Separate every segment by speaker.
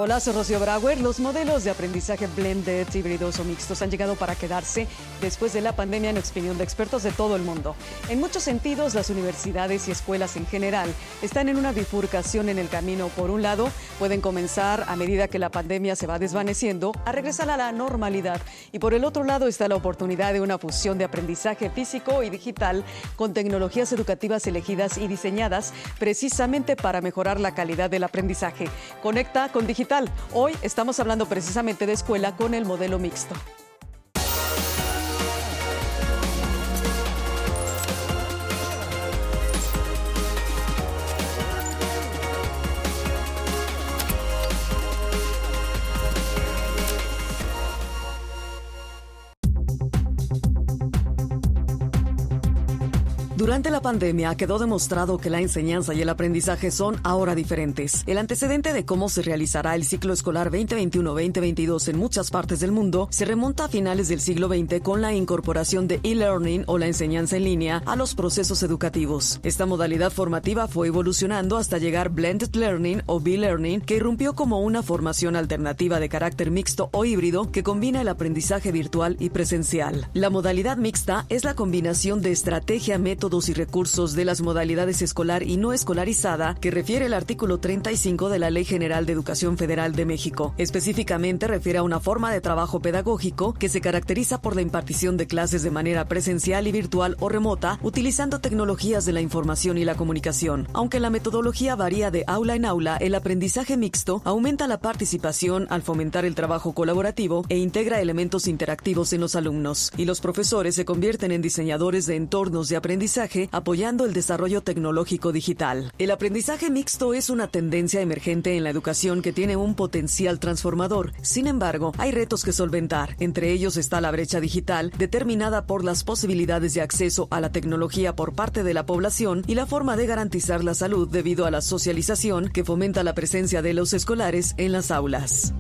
Speaker 1: Hola, soy Rocío Brauer. Los modelos de aprendizaje blended, híbridos o mixtos han llegado para quedarse después de la pandemia, en opinión de expertos de todo el mundo. En muchos sentidos, las universidades y escuelas en general están en una bifurcación en el camino. Por un lado, pueden comenzar, a medida que la pandemia se va desvaneciendo, a regresar a la normalidad. Y por el otro lado está la oportunidad de una fusión de aprendizaje físico y digital con tecnologías educativas elegidas y diseñadas precisamente para mejorar la calidad del aprendizaje. Conecta con Digital. Hoy estamos hablando precisamente de escuela con el modelo mixto. Durante la pandemia quedó demostrado que la enseñanza y el aprendizaje son ahora diferentes. El antecedente de cómo se realizará el ciclo escolar 2021-2022 en muchas partes del mundo se remonta a finales del siglo XX con la incorporación de e-learning o la enseñanza en línea a los procesos educativos. Esta modalidad formativa fue evolucionando hasta llegar blended learning o B-learning, que irrumpió como una formación alternativa de carácter mixto o híbrido que combina el aprendizaje virtual y presencial. La modalidad mixta es la combinación de estrategia, métodos y recursos de las modalidades escolar y no escolarizada que refiere el artículo 35 de la Ley General de Educación Federal de México. Específicamente refiere a una forma de trabajo pedagógico que se caracteriza por la impartición de clases de manera presencial y virtual o remota, utilizando tecnologías de la información y la comunicación. Aunque la metodología varía de aula en aula, el aprendizaje mixto aumenta la participación al fomentar el trabajo colaborativo e integra elementos interactivos en los alumnos. Y los profesores se convierten en diseñadores de entornos de aprendizaje, apoyando el desarrollo tecnológico digital. El aprendizaje mixto es una tendencia emergente en la educación que tiene un potencial transformador. Sin embargo, hay retos que solventar. Entre ellos está la brecha digital, determinada por las posibilidades de acceso a la tecnología por parte de la población y la forma de garantizar la salud debido a la socialización que fomenta la presencia de los escolares en las aulas.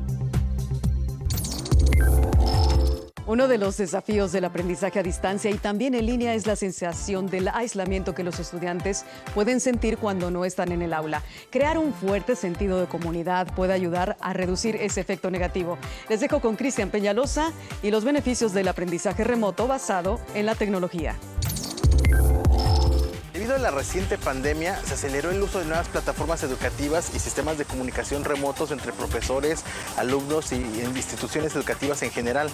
Speaker 1: Uno de los desafíos del aprendizaje a distancia y también en línea es la sensación del aislamiento que los estudiantes pueden sentir cuando no están en el aula. Crear un fuerte sentido de comunidad puede ayudar a reducir ese efecto negativo. Les dejo con Cristian Peñalosa y los beneficios del aprendizaje remoto basado en la tecnología.
Speaker 2: Debido a la reciente pandemia, se aceleró el uso de nuevas plataformas educativas y sistemas de comunicación remotos entre profesores, alumnos y instituciones educativas en general.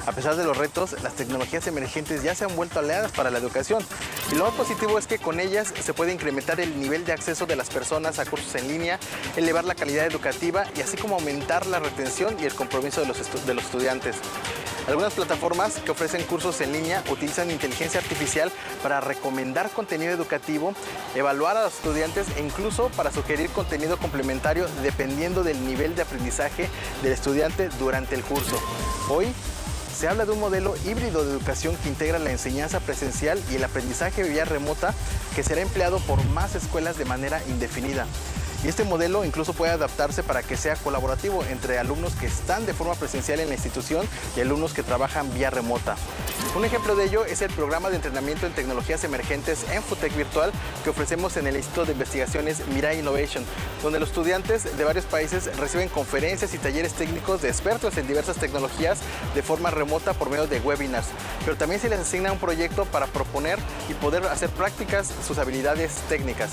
Speaker 2: A pesar de los retos, las tecnologías emergentes ya se han vuelto aliadas para la educación. Y lo más positivo es que con ellas se puede incrementar el nivel de acceso de las personas a cursos en línea, elevar la calidad educativa y así como aumentar la retención y el compromiso de los estudiantes. Algunas plataformas que ofrecen cursos en línea utilizan inteligencia artificial para recomendar contenido educativo, evaluar a los estudiantes e incluso para sugerir contenido complementario dependiendo del nivel de aprendizaje del estudiante durante el curso. Hoy se habla de un modelo híbrido de educación que integra la enseñanza presencial y el aprendizaje vía remota que será empleado por más escuelas de manera indefinida. Y este modelo incluso puede adaptarse para que sea colaborativo entre alumnos que están de forma presencial en la institución y alumnos que trabajan vía remota. Un ejemplo de ello es el programa de entrenamiento en tecnologías emergentes Enfutec Virtual que ofrecemos en el Instituto de Investigaciones Mirai Innovation, donde los estudiantes de varios países reciben conferencias y talleres técnicos de expertos en diversas tecnologías de forma remota por medio de webinars. Pero también se les asigna un proyecto para proponer y poder hacer prácticas sus habilidades técnicas.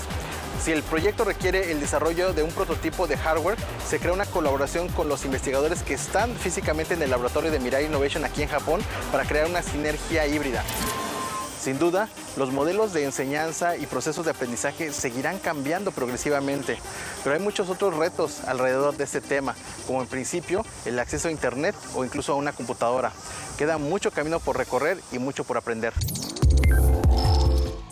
Speaker 2: Si el proyecto requiere el desarrollo de un prototipo de hardware, se crea una colaboración con los investigadores que están físicamente en el laboratorio de Mirai Innovation aquí en Japón para crear una sinergia híbrida. Sin duda, los modelos de enseñanza y procesos de aprendizaje seguirán cambiando progresivamente, pero hay muchos otros retos alrededor de este tema, como en principio el acceso a Internet o incluso a una computadora. Queda mucho camino por recorrer y mucho por aprender.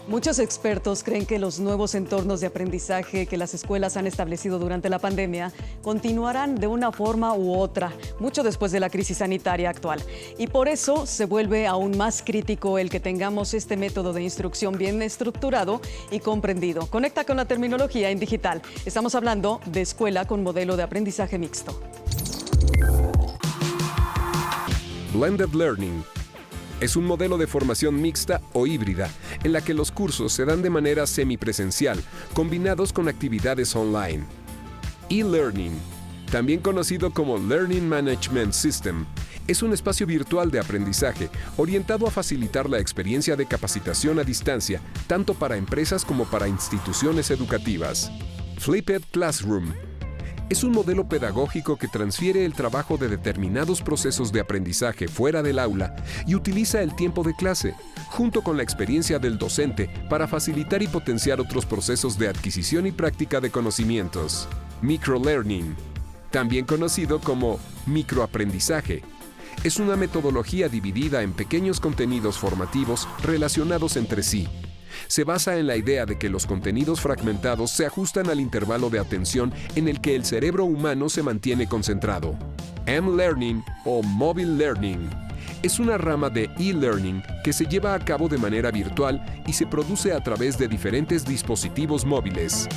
Speaker 1: Muchos expertos creen que los nuevos entornos de aprendizaje que las escuelas han establecido durante la pandemia continuarán de una forma u otra, mucho después de la crisis sanitaria actual. Y por eso se vuelve aún más crítico el que tengamos este método de instrucción bien estructurado y comprendido. Conecta con la terminología en digital. Estamos hablando de escuela con modelo de aprendizaje mixto.
Speaker 3: Blended Learning es un modelo de formación mixta o híbrida, en la que los cursos se dan de manera semipresencial, combinados con actividades online. E-learning también conocido como Learning Management System. Es un espacio virtual de aprendizaje orientado a facilitar la experiencia de capacitación a distancia, tanto para empresas como para instituciones educativas. Flipped Classroom. Es un modelo pedagógico que transfiere el trabajo de determinados procesos de aprendizaje fuera del aula y utiliza el tiempo de clase, junto con la experiencia del docente, para facilitar y potenciar otros procesos de adquisición y práctica de conocimientos. Microlearning, también conocido como microaprendizaje. Es una metodología dividida en pequeños contenidos formativos relacionados entre sí. Se basa en la idea de que los contenidos fragmentados se ajustan al intervalo de atención en el que el cerebro humano se mantiene concentrado. M-Learning o Mobile Learning es una rama de e-learning que se lleva a cabo de manera virtual y se produce a través de diferentes dispositivos móviles.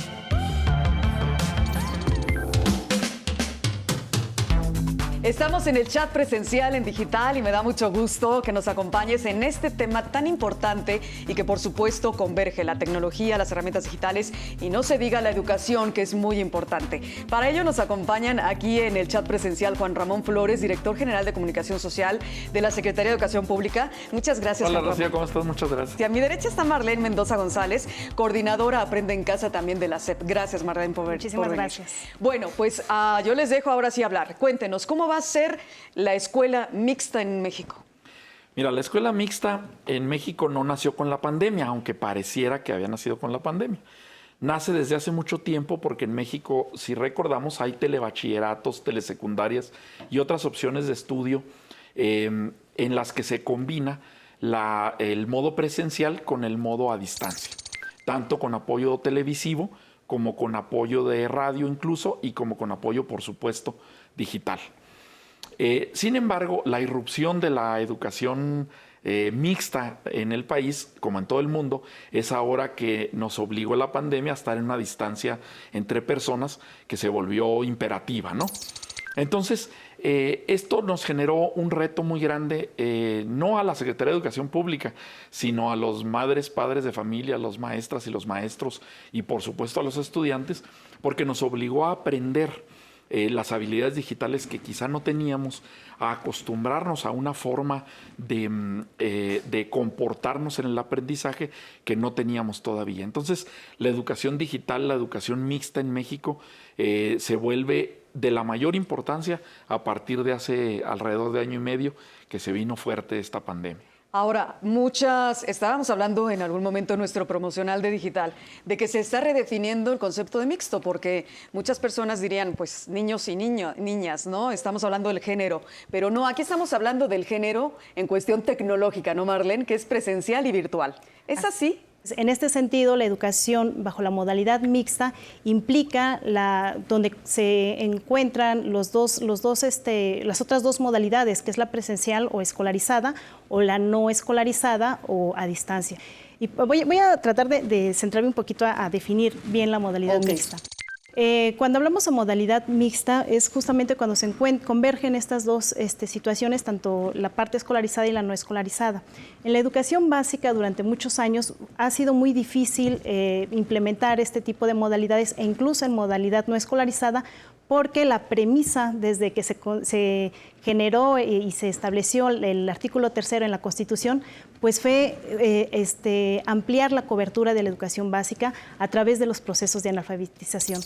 Speaker 1: Estamos en el chat presencial en digital y me da mucho gusto que nos acompañes en este tema tan importante y que por supuesto converge la tecnología, las herramientas digitales y no se diga la educación, que es muy importante. Para ello nos acompañan aquí en el chat presencial Juan Ramón Flores, director general de Comunicación Social de la Secretaría de Educación Pública. Muchas gracias.
Speaker 4: Hola Rocío, ¿cómo estás? Muchas gracias.
Speaker 1: Y a mi derecha está Marlene Mendoza González, coordinadora Aprende en Casa también de la SEP. Gracias, Marlene, por venir.
Speaker 5: Muchísimas gracias.
Speaker 1: Bueno, pues yo les dejo ahora sí hablar. Cuéntenos, ¿cómo va a ser la escuela mixta en México?
Speaker 4: Mira, la escuela mixta en México no nació con la pandemia, aunque pareciera que había nacido con la pandemia. Nace desde hace mucho tiempo porque en México, si recordamos, hay telebachilleratos, telesecundarias y otras opciones de estudio en las que se combina el modo presencial con el modo a distancia, tanto con apoyo televisivo como con apoyo de radio incluso y como con apoyo, por supuesto, digital. Sin embargo, la irrupción de la educación mixta en el país, como en todo el mundo, es ahora que nos obligó la pandemia a estar en una distancia entre personas que se volvió imperativa, ¿no? Entonces, esto nos generó un reto muy grande, no a la Secretaría de Educación Pública, sino a los madres, padres de familia, a los maestras y los maestros y, por supuesto, a los estudiantes, porque nos obligó a aprender las habilidades digitales que quizá no teníamos, a acostumbrarnos a una forma de comportarnos en el aprendizaje que no teníamos todavía. Entonces, la educación digital, la educación mixta en México se vuelve de la mayor importancia a partir de hace alrededor de año y medio que se vino fuerte esta pandemia.
Speaker 1: Ahora, estábamos hablando en algún momento en nuestro promocional de digital, de que se está redefiniendo el concepto de mixto, porque muchas personas dirían, pues niños y niñas, ¿no? Estamos hablando del género, pero no, aquí estamos hablando del género en cuestión tecnológica, ¿no, Marlene? Que es presencial y virtual. ¿Es así?
Speaker 5: En este sentido, la educación bajo la modalidad mixta implica donde se encuentran las otras dos modalidades, que es la presencial o escolarizada o la no escolarizada o a distancia. Y voy a tratar de centrarme un poquito a definir bien la modalidad mixta. Cuando hablamos de modalidad mixta es justamente cuando se convergen estas dos situaciones, tanto la parte escolarizada y la no escolarizada. En la educación básica durante muchos años ha sido muy difícil implementar este tipo de modalidades e incluso en modalidad no escolarizada, porque la premisa desde que se generó y se estableció el artículo 3º en la Constitución, pues fue ampliar la cobertura de la educación básica a través de los procesos de analfabetización.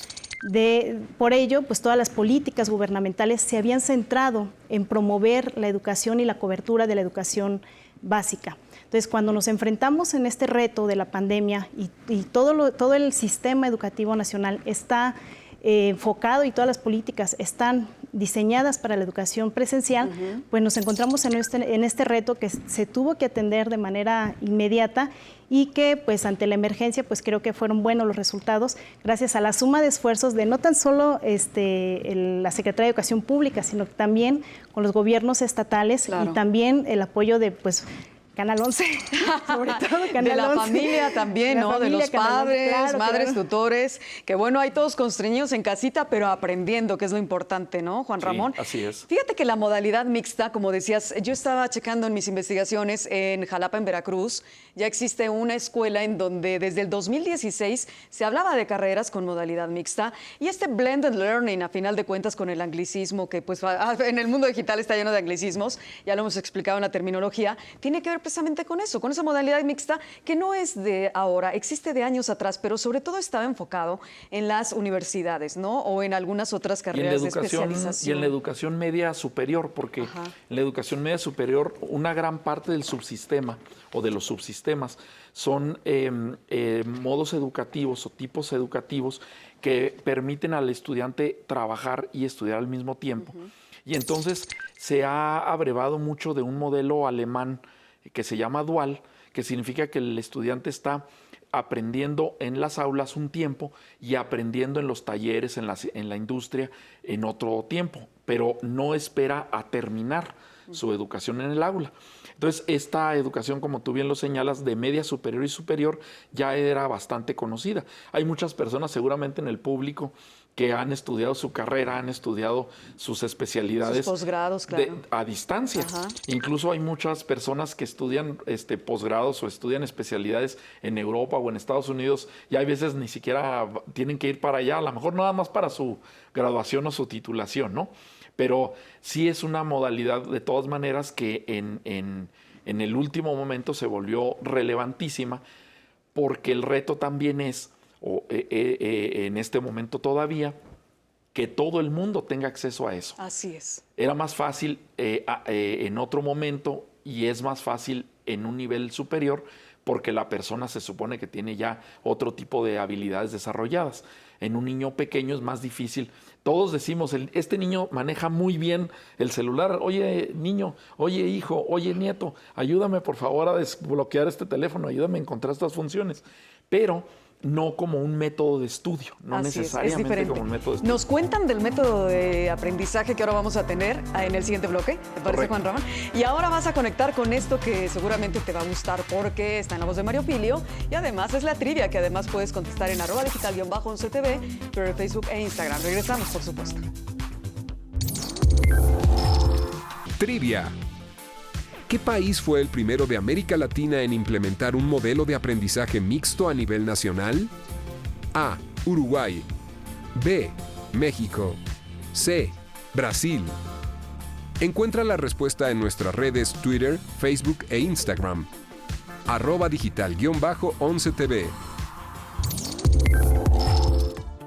Speaker 5: Por ello, pues todas las políticas gubernamentales se habían centrado en promover la educación y la cobertura de la educación básica. Entonces, cuando nos enfrentamos en este reto de la pandemia y todo el sistema educativo nacional está enfocado y todas las políticas están diseñadas para la educación presencial, pues nos encontramos en este reto que se tuvo que atender de manera inmediata y que pues ante la emergencia pues creo que fueron buenos los resultados gracias a la suma de esfuerzos de no tan solo la Secretaría de Educación Pública, sino también con los gobiernos estatales, claro, y también el apoyo de pues Canal 11, sobre todo Canal 11.
Speaker 6: De la familia también, ¿no? De los padres,
Speaker 5: claro,
Speaker 6: madres, tutores, que bueno, hay todos constreñidos en casita, pero aprendiendo, que es lo importante, ¿no, Juan Ramón?
Speaker 4: Sí, así es.
Speaker 6: Fíjate que la modalidad mixta, como decías, yo estaba checando en mis investigaciones en Jalapa, en Veracruz, ya existe una escuela en donde desde el 2016 se hablaba de carreras con modalidad mixta, y este blended learning, a final de cuentas, con el anglicismo, que pues en el mundo digital está lleno de anglicismos, ya lo hemos explicado en la terminología, tiene que ver precisamente con eso, con esa modalidad mixta que no es de ahora, existe de años atrás, pero sobre todo estaba enfocado en las universidades, ¿no? O en algunas otras carreras de especialización.
Speaker 4: Y en la educación media superior, porque en la educación media superior una gran parte del subsistema o de los subsistemas son modos educativos o tipos educativos que permiten al estudiante trabajar y estudiar al mismo tiempo. Y entonces se ha abrevado mucho de un modelo alemán que se llama dual, que significa que el estudiante está aprendiendo en las aulas un tiempo y aprendiendo en los talleres, en la industria, en otro tiempo, pero no espera a terminar su educación en el aula. Entonces, esta educación, como tú bien lo señalas, de media superior y superior, ya era bastante conocida. Hay muchas personas seguramente en el público que han estudiado su carrera, han estudiado sus especialidades.
Speaker 6: Sus posgrados, claro.
Speaker 4: A distancia. Incluso hay muchas personas que estudian posgrados o estudian especialidades en Europa o en Estados Unidos y hay veces ni siquiera tienen que ir para allá, a lo mejor nada más para su graduación o su titulación, ¿no? Pero sí es una modalidad de todas maneras que en el último momento se volvió relevantísima porque el reto también es en este momento todavía, que todo el mundo tenga acceso a eso.
Speaker 6: Así es.
Speaker 4: Era más fácil en otro momento y es más fácil en un nivel superior porque la persona se supone que tiene ya otro tipo de habilidades desarrolladas. En un niño pequeño es más difícil. Todos decimos, este niño maneja muy bien el celular. Oye, niño, oye, hijo, oye, nieto, ayúdame por favor a desbloquear este teléfono, ayúdame a encontrar estas funciones. Pero no como un método de estudio, no
Speaker 6: Así
Speaker 4: necesariamente como un método de estudio.
Speaker 6: Nos cuentan del método de aprendizaje que ahora vamos a tener en el siguiente bloque, ¿te parece, Juan Ramón? Y ahora vas a conectar con esto que seguramente te va a gustar porque está en la voz de Mario Filio y además es la trivia que además puedes contestar en @digital_11tv, Twitter, Facebook e Instagram. Regresamos, por supuesto.
Speaker 3: Trivia. ¿Qué país fue el primero de América Latina en implementar un modelo de aprendizaje mixto a nivel nacional? A. Uruguay. B. México. C. Brasil. Encuentra la respuesta en nuestras redes Twitter, Facebook e Instagram. @digital_11tv.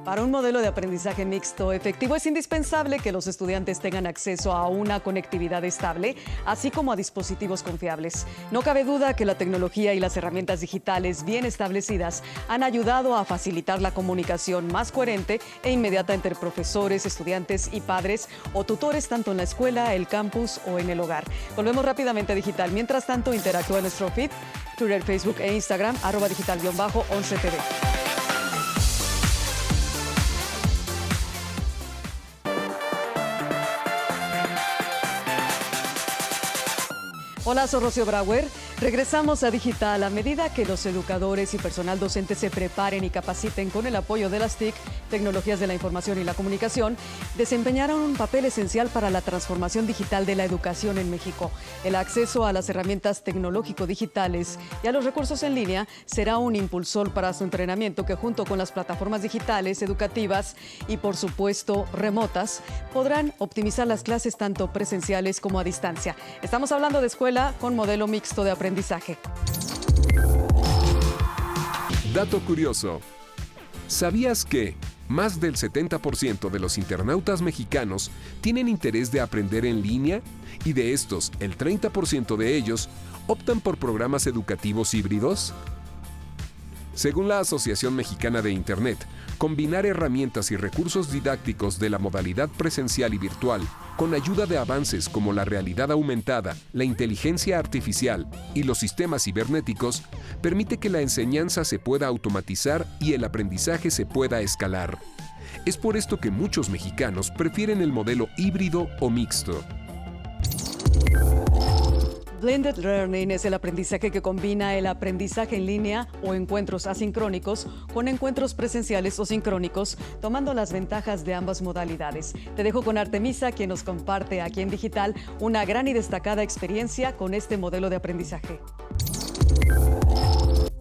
Speaker 6: Para un modelo de aprendizaje mixto efectivo es indispensable que los estudiantes tengan acceso a una conectividad estable, así como a dispositivos confiables. No cabe duda que la tecnología y las herramientas digitales bien establecidas han ayudado a facilitar la comunicación más coherente e inmediata entre profesores, estudiantes y padres o tutores tanto en la escuela, el campus o en el hogar. Volvemos rápidamente a Digital. Mientras tanto, interactúa en nuestro feed, Twitter, Facebook e Instagram, @digital_11tv. Hola, soy Rocío Brauer. Regresamos a Digital. A medida que los educadores y personal docente se preparen y capaciten con el apoyo de las TIC, tecnologías de la información y la comunicación, desempeñarán un papel esencial para la transformación digital de la educación en México. El acceso a las herramientas tecnológico-digitales y a los recursos en línea será un impulsor para su entrenamiento que, junto con las plataformas digitales, educativas y, por supuesto, remotas, podrán optimizar las clases tanto presenciales como a distancia. Estamos hablando de escuela con modelo mixto de aprendizaje.
Speaker 3: Dato curioso. ¿Sabías que más del 70% de los internautas mexicanos tienen interés de aprender en línea? Y de estos, el 30% de ellos optan por programas educativos híbridos. Según la Asociación Mexicana de Internet, combinar herramientas y recursos didácticos de la modalidad presencial y virtual, con ayuda de avances como la realidad aumentada, la inteligencia artificial y los sistemas cibernéticos, permite que la enseñanza se pueda automatizar y el aprendizaje se pueda escalar. Es por esto que muchos mexicanos prefieren el modelo híbrido o mixto.
Speaker 6: Blended Learning es el aprendizaje que combina el aprendizaje en línea o encuentros asincrónicos con encuentros presenciales o sincrónicos, tomando las ventajas de ambas modalidades. Te dejo con Artemisa, quien nos comparte aquí en Digital una gran y destacada experiencia con este modelo de aprendizaje.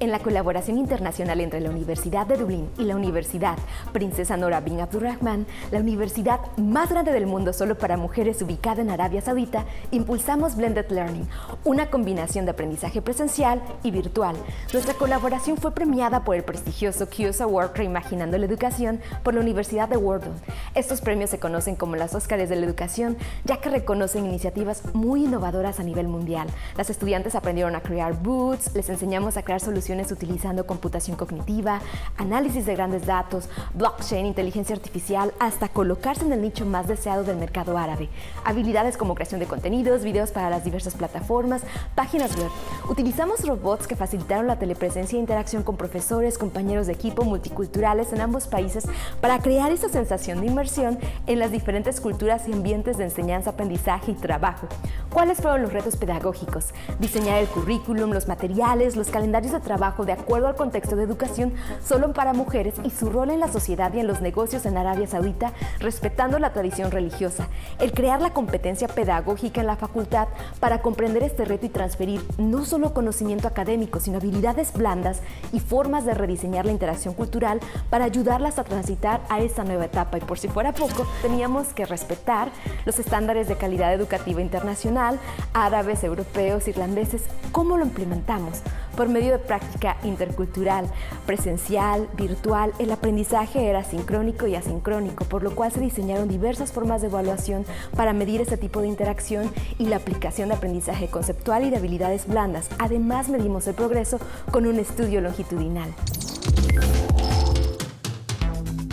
Speaker 7: En la colaboración internacional entre la Universidad de Dublín y la Universidad Princesa Noor bin Abdulrahman, la universidad más grande del mundo solo para mujeres ubicada en Arabia Saudita, impulsamos Blended Learning, una combinación de aprendizaje presencial y virtual. Nuestra colaboración fue premiada por el prestigioso CUSE Award Reimaginando la Educación por la Universidad de Wharton. Estos premios se conocen como las Óscares de la Educación, ya que reconocen iniciativas muy innovadoras a nivel mundial. Las estudiantes aprendieron a crear boots, les enseñamos a crear soluciones utilizando computación cognitiva, análisis de grandes datos, blockchain, inteligencia artificial, hasta colocarse en el nicho más deseado del mercado árabe. Habilidades como creación de contenidos, videos para las diversas plataformas, páginas web. Utilizamos robots que facilitaron la telepresencia e interacción con profesores, compañeros de equipo multiculturales en ambos países para crear esa sensación de inmersión en las diferentes culturas y ambientes de enseñanza, aprendizaje y trabajo. ¿Cuáles fueron los retos pedagógicos? Diseñar el currículum, los materiales, los calendarios de trabajo de acuerdo al contexto de educación solo para mujeres y su rol en la sociedad y en los negocios en Arabia Saudita, respetando la tradición religiosa. El crear la competencia pedagógica en la facultad para comprender este reto y transferir no solo conocimiento académico, sino habilidades blandas y formas de rediseñar la interacción cultural para ayudarlas a transitar a esta nueva etapa. Y por si fuera poco, teníamos que respetar los estándares de calidad educativa internacional, árabes, europeos, irlandeses. ¿Cómo lo implementamos? Por medio de práctica intercultural, presencial, virtual. El aprendizaje era sincrónico y asincrónico, por lo cual se diseñaron diversas formas de evaluación para medir este tipo de interacción y la aplicación de aprendizaje conceptual y de habilidades blandas. Además, medimos el progreso con un estudio longitudinal.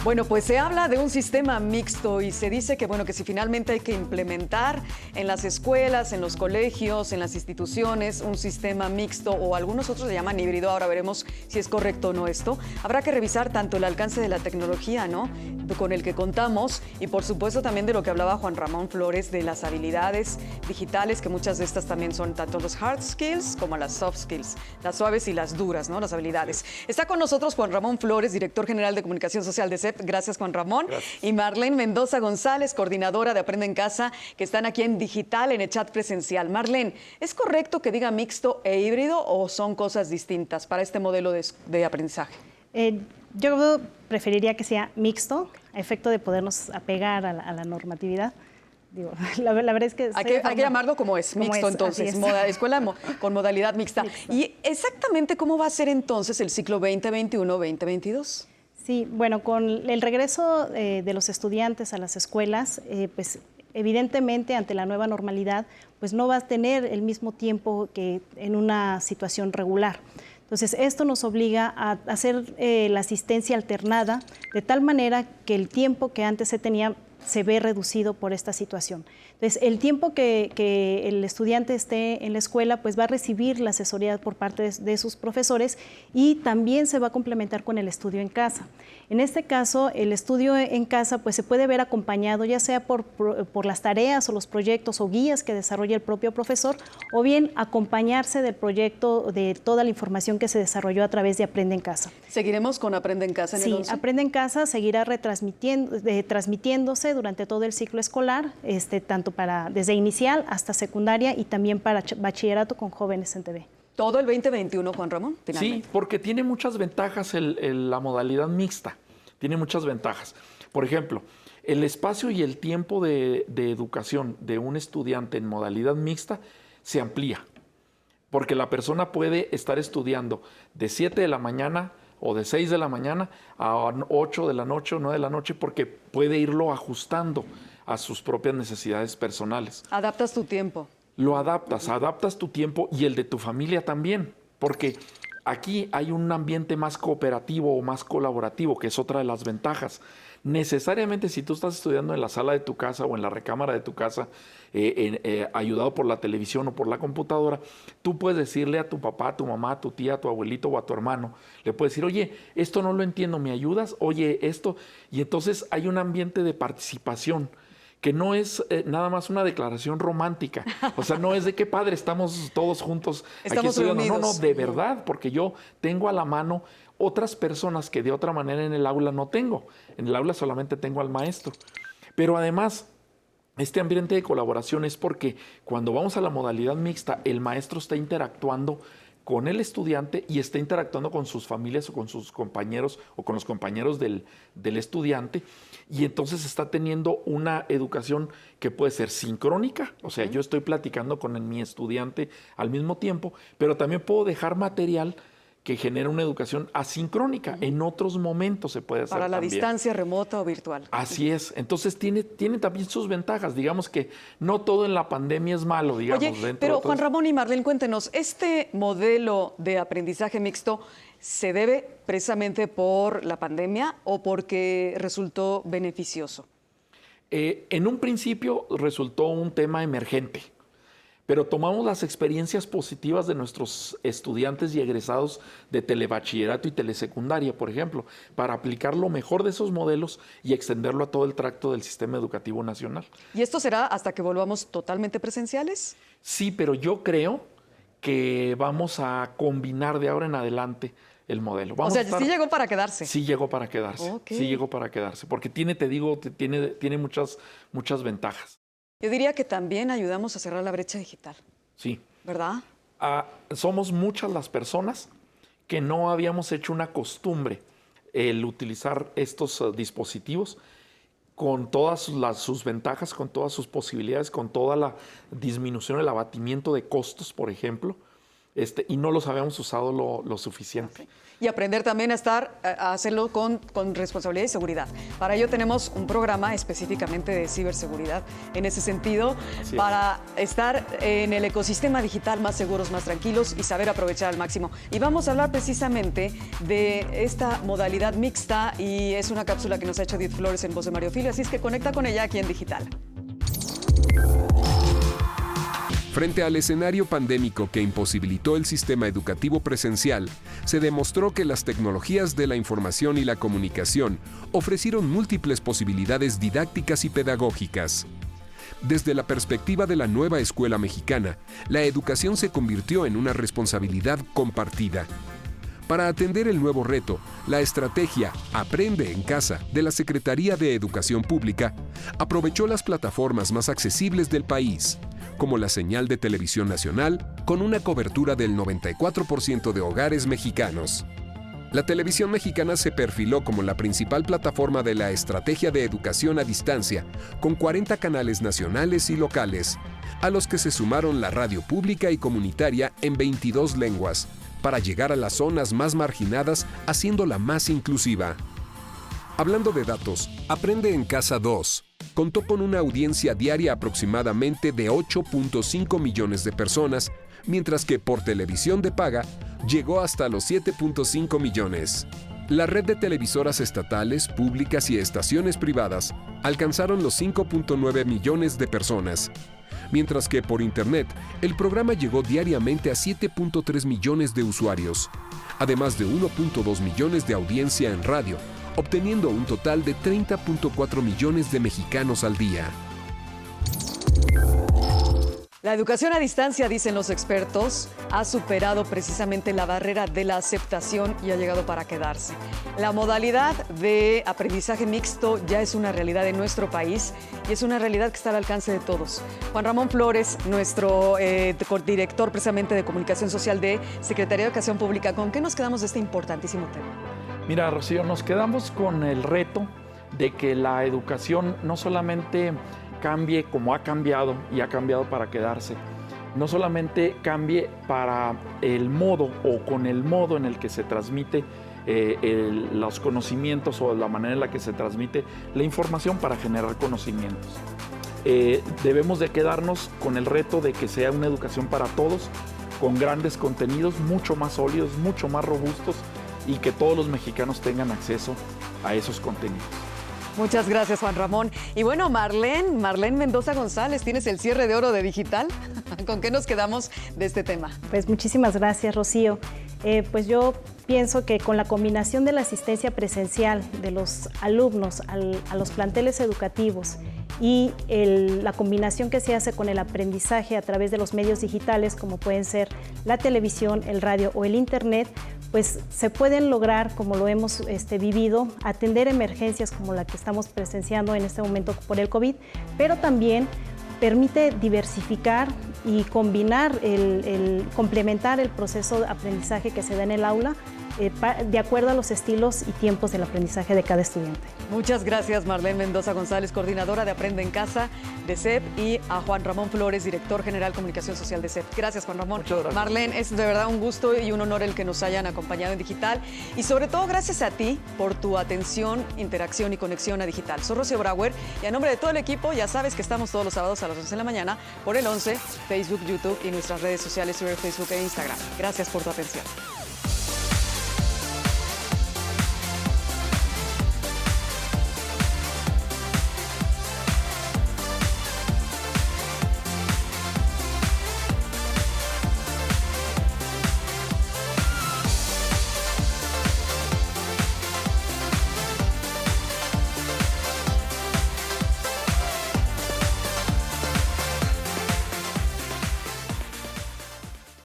Speaker 6: Bueno, pues se habla de un sistema mixto y se dice que, bueno, que si finalmente hay que implementar en las escuelas, en los colegios, en las instituciones, un sistema mixto o algunos otros le llaman híbrido, ahora veremos si es correcto o no esto, habrá que revisar tanto el alcance de la tecnología, ¿no?, con el que contamos y por supuesto también de lo que hablaba Juan Ramón Flores, de las habilidades digitales, que muchas de estas también son tanto los hard skills como las soft skills, las suaves y las duras, ¿no?, las habilidades. Está con nosotros Juan Ramón Flores, director general de Comunicación Social de CEP. Gracias, Juan Ramón. Gracias. Y Marlene Mendoza González, coordinadora de Aprende en Casa, que están aquí en Digital, en el chat presencial. Marlene, ¿es correcto que diga mixto e híbrido o son cosas distintas para este modelo de aprendizaje?
Speaker 5: Yo preferiría que sea mixto, a efecto de podernos apegar a la normatividad. Digo, la verdad es que...
Speaker 6: Hay que llamarlo como es, mixto entonces, escuela con modalidad mixta. Mixto. ¿Y exactamente cómo va a ser entonces el ciclo 2021-2022?
Speaker 5: Sí, bueno, con el regreso de los estudiantes a las escuelas, pues evidentemente ante la nueva normalidad, pues no va a tener el mismo tiempo que en una situación regular. Entonces, esto nos obliga a hacer la asistencia alternada de tal manera que el tiempo que antes se tenía se ve reducido por esta situación. Entonces, el tiempo que el estudiante esté en la escuela, pues va a recibir la asesoría por parte de sus profesores y también se va a complementar con el estudio en casa. En este caso, el estudio en casa pues se puede ver acompañado ya sea por las tareas o los proyectos o guías que desarrolla el propio profesor, o bien acompañarse del proyecto, de toda la información que se desarrolló a través de Aprende en Casa.
Speaker 6: ¿Seguiremos con Aprende en Casa en el 11?
Speaker 5: Sí, Aprende en Casa seguirá transmitiéndose durante todo el ciclo escolar, tanto desde inicial hasta secundaria y también para bachillerato con jóvenes en TV.
Speaker 6: ¿Todo el 2021, Juan Ramón?
Speaker 4: Finalmente. Sí, porque tiene muchas ventajas la modalidad mixta. Tiene muchas ventajas. Por ejemplo, el espacio y el tiempo de educación de un estudiante en modalidad mixta se amplía. Porque la persona puede estar estudiando de 7 de la mañana o de 6 de la mañana a 8 de la noche o 9 de la noche, porque puede irlo ajustando a sus propias necesidades personales.
Speaker 6: Adaptas tu tiempo.
Speaker 4: Lo adaptas tu tiempo y el de tu familia también, porque aquí hay un ambiente más cooperativo o más colaborativo, que es otra de las ventajas. Necesariamente, si tú estás estudiando en la sala de tu casa o en la recámara de tu casa, ayudado por la televisión o por la computadora, tú puedes decirle a tu papá, a tu mamá, a tu tía, a tu abuelito o a tu hermano, le puedes decir, oye, esto no lo entiendo, ¿me ayudas? Oye, esto. Y entonces hay un ambiente de participación que no es nada más una declaración romántica. O sea, no es de qué padre, estamos todos juntos aquí estudiando. No, de verdad, porque yo tengo a la mano otras personas que de otra manera en el aula no tengo. En el aula solamente tengo al maestro. Pero además, este ambiente de colaboración es porque cuando vamos a la modalidad mixta, el maestro está interactuando con el estudiante y está interactuando con sus familias o con sus compañeros o con los compañeros del estudiante, y entonces está teniendo una educación que puede ser sincrónica, o sea, yo estoy platicando con mi estudiante al mismo tiempo, pero también puedo dejar material que genera una educación asincrónica. En otros momentos se puede hacer
Speaker 6: para la
Speaker 4: también.
Speaker 6: distancia remota o virtual.
Speaker 4: Así es. Entonces tiene también sus ventajas. Digamos que no todo en la pandemia es malo, digamos.
Speaker 6: Oye, pero Juan Ramón y Marlene, cuéntenos, ¿este modelo de aprendizaje mixto se debe precisamente por la pandemia o porque resultó beneficioso?
Speaker 4: En un principio resultó un tema emergente. Pero tomamos las experiencias positivas de nuestros estudiantes y egresados de telebachillerato y telesecundaria, por ejemplo, para aplicar lo mejor de esos modelos y extenderlo a todo el tracto del sistema educativo nacional.
Speaker 6: ¿Y esto será hasta que volvamos totalmente presenciales?
Speaker 4: Sí, pero yo creo que vamos a combinar de ahora en adelante el modelo.
Speaker 6: O sea, sí llegó para quedarse.
Speaker 4: Sí llegó para quedarse.
Speaker 6: Okay.
Speaker 4: Sí llegó para quedarse, porque tiene muchas ventajas.
Speaker 6: Yo diría que también ayudamos a cerrar la brecha digital.
Speaker 4: Sí.
Speaker 6: ¿Verdad?
Speaker 4: Somos muchas las personas que no habíamos hecho una costumbre el utilizar estos dispositivos con todas sus ventajas, con todas sus posibilidades, con toda la disminución, el abatimiento de costos, por ejemplo, y no los habíamos usado lo suficiente.
Speaker 6: Y aprender también a hacerlo con responsabilidad y seguridad. Para ello tenemos un programa específicamente de ciberseguridad en ese sentido, para estar en el ecosistema digital más seguros, más tranquilos y saber aprovechar al máximo. Y vamos a hablar precisamente de esta modalidad mixta, y es una cápsula que nos ha hecho Edith Flores en Voz de Mario Filio, así es que conecta con ella aquí en Digital.
Speaker 3: Frente al escenario pandémico que imposibilitó el sistema educativo presencial, se demostró que las tecnologías de la información y la comunicación ofrecieron múltiples posibilidades didácticas y pedagógicas. Desde la perspectiva de la nueva escuela mexicana, la educación se convirtió en una responsabilidad compartida. Para atender el nuevo reto, la estrategia Aprende en Casa de la Secretaría de Educación Pública aprovechó las plataformas más accesibles del país, como la señal de televisión nacional, con una cobertura del 94% de hogares mexicanos. La televisión mexicana se perfiló como la principal plataforma de la estrategia de educación a distancia, con 40 canales nacionales y locales, a los que se sumaron la radio pública y comunitaria en 22 lenguas, para llegar a las zonas más marginadas, haciéndola más inclusiva. Hablando de datos, Aprende en Casa 2 contó con una audiencia diaria aproximadamente de 8.5 millones de personas, mientras que por televisión de paga llegó hasta los 7.5 millones. La red de televisoras estatales, públicas y estaciones privadas alcanzaron los 5.9 millones de personas, mientras que por Internet el programa llegó diariamente a 7.3 millones de usuarios, además de 1.2 millones de audiencia en radio, obteniendo un total de 30.4 millones de mexicanos al día.
Speaker 6: La educación a distancia, dicen los expertos, ha superado precisamente la barrera de la aceptación y ha llegado para quedarse. La modalidad de aprendizaje mixto ya es una realidad en nuestro país y es una realidad que está al alcance de todos. Juan Ramón Flores, nuestro director precisamente de Comunicación Social de Secretaría de Educación Pública, ¿con qué nos quedamos de este importantísimo tema?
Speaker 4: Mira, Rocío, nos quedamos con el reto de que la educación no solamente cambie como ha cambiado y ha cambiado para quedarse, no solamente cambie para el modo o con el modo en el que se transmite los conocimientos o la manera en la que se transmite la información para generar conocimientos. Debemos de quedarnos con el reto de que sea una educación para todos, con grandes contenidos, mucho más sólidos, mucho más robustos, y que todos los mexicanos tengan acceso a esos contenidos.
Speaker 6: Muchas gracias, Juan Ramón. Y bueno, Marlene Mendoza González, tienes el cierre de oro de Digital. ¿Con qué nos quedamos de este tema?
Speaker 5: Pues muchísimas gracias, Rocío. Pues yo pienso que con la combinación de la asistencia presencial de los alumnos a los planteles educativos y la combinación que se hace con el aprendizaje a través de los medios digitales, como pueden ser la televisión, el radio o el internet, pues se pueden lograr, como lo hemos vivido, atender emergencias como la que estamos presenciando en este momento por el COVID, pero también permite diversificar y combinar, complementar el proceso de aprendizaje que se da en el aula de acuerdo a los estilos y tiempos del aprendizaje de cada estudiante.
Speaker 6: Muchas gracias, Marlene Mendoza González, coordinadora de Aprende en Casa de CEP, y a Juan Ramón Flores, director general Comunicación Social de CEP. Gracias, Juan Ramón.
Speaker 4: Muchas gracias.
Speaker 6: Marlene, es de verdad un gusto y un honor el que nos hayan acompañado en Digital, y sobre todo gracias a ti por tu atención, interacción y conexión a Digital. Soy Rocío Brauer y a nombre de todo el equipo, ya sabes que estamos todos los sábados a las 11 de la mañana por el 11, Facebook, YouTube y nuestras redes sociales, Twitter, Facebook e Instagram. Gracias por tu atención.